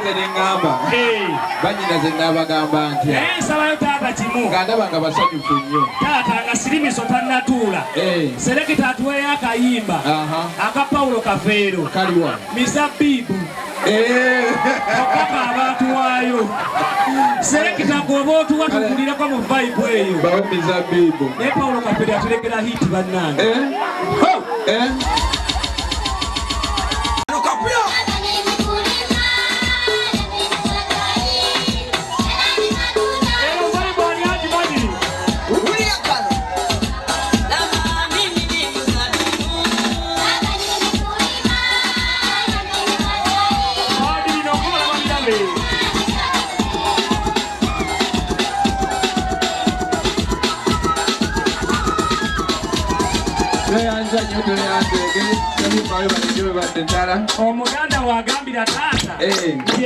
engeri ngamba banyina ze nabagamba ntya nsabayo taata kimu nga ndaba nga basanyufu nnyo taata nga sirimiso tannatuula serekita atuweyo akayimba aka Paulo Kafeero kaliwa mizabibu okaka abantu waayo serekita gwoba otuwa tugulireko mu vibe eyo bawe mizabibu naye Paulo Kafeero atulegera hiti bannange omuganda wagambira taata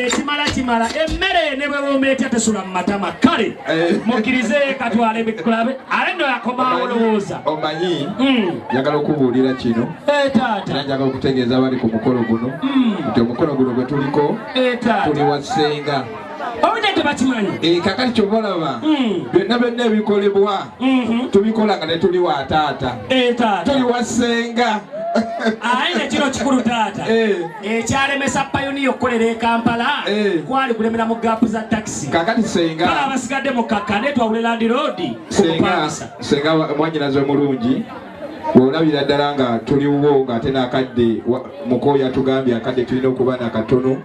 ekimala kimala emmere ne bwe bomeetya tesula mu matama kale mukkirize katwala ebikulabe ale nno yakomawo olowooza omanyi njagala okubuulira kino era njagala okutegeeza abali ku mukolo guno nti omukolo guno gwe tuliko tuli wa Ssenga obudde bakimanyi kakati kyova olaba byonna byonna ebikolebwa tubikola nga ne tuli wa taata tuli wa Ssenga aye nekino kikulu taata ekyalemesa payoniya okukolera e Kampala kwali kulemera mu gaapu za takisi kakati Ssenga kale abasigadde mu kakkane twawule Land Road Ssenga mwanyinaze omulungi bw'olabira ddala nga tuliwo ng'ate n'akadde mukooya tugambye akadde tulina okuba nakatono